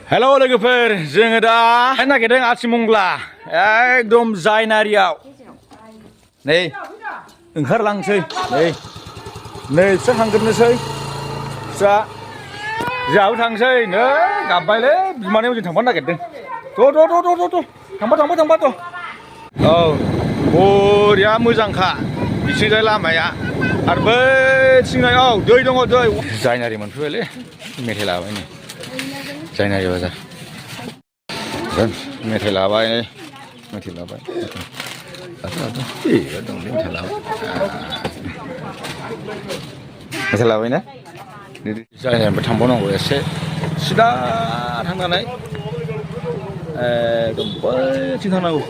hello लोगोफोर जोङो दा नागिरदों आथिमंग्ला एकदम जायनारियाव नै ओंखारलांसै नै बिसोर थांग्रोनोसै जोंहाबो थांसै नै गाबबायलै बिमानैयाव जों थांफानो नागिरदों थांबा औ बरिया मोजांखा बिथिंजाय लामाया आरो बैथिंजाय औ दै दङ दै जायनारि मोनफैबायलै मेथाइ लाबाय नै जायनारि बाजार मेथाइ लाबाय मेथाइ लाबाय ना जायनारिनिफ्राय थांबावनांगौ एसे सिदा थांनानै एकदम बैथिं थांनांगौ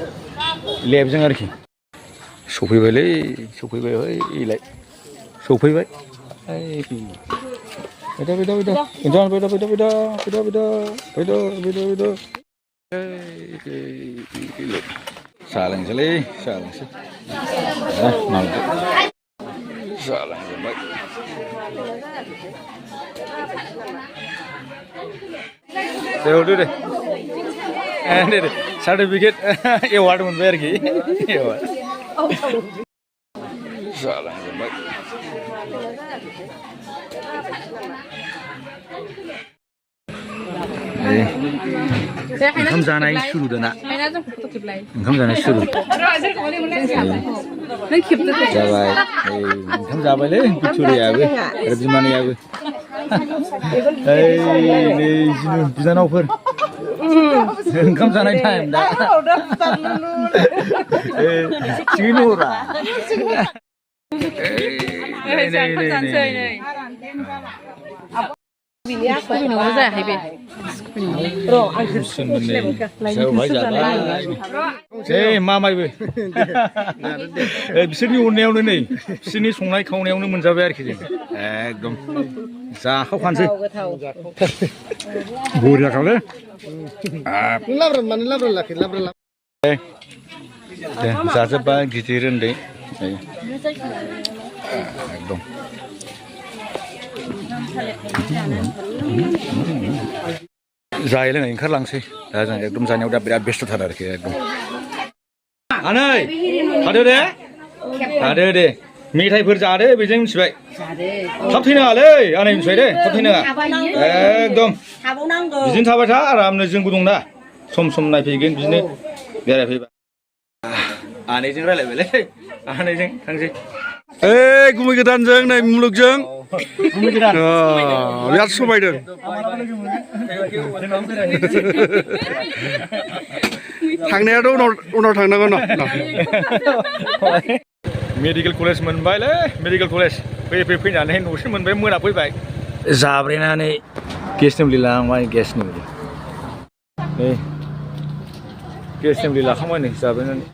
लेफ्टजों आरोखि सफैबायलै सफैबाय सफैबाय साहा लोंसैलै जालांजोब्बाय दे हरदो दे सार्टिफिकेट एवार्ड मोनबाय आरोखि जालांजोब्बाय ओंखाम जानाय सुरु दाना ओंखाम जानाय सुरु जाबाय ओंखाम जाबायलै बिथुरियाबो आरो बिमानैयाबो नै बिनानावफोर ओंखाम जानाय टाइम दा थिगैनो हरा मामायबो बिसोरनि अननायावनो नै बिसोरनि संनाय खावनायावनो मोनजाबाय आरोखि जों एकदम जाखावखानोसै बरियाखालै जाजोब्बाय गिदिर उन्दै एकदम जायै लोङै ओंखारलांसै दा जों एकदम जानायाव दा बिराद बेस्थ'थार आरोखि एकदम आनै थादो दे मेथाइफोर जादो बेजों मिथिबाय थाब थैनाङालै आनै मिथिबाय दे थाब थैनाङा एकदम बिदिनो थाबाय था आरामनो जोंबो दंना सम सम नायफैगोन बिदिनो बेरायफैबा आनैजों रायलायबायलै आनैजों थांसै गुमै गोदानजों नै मुलुगजों बिराद समायदों थांनायाथ' उनाव थांनांगौ न मेडिकेल कलेज मोनबायलै मेडिकेल कलेज फैनानै न'सिम मोनबाय मोनाफैबाय जाब्रेनानै गेसनि मुलि लांबाय गेसनि मुलि लाखांबाय नै जाब्रेनानै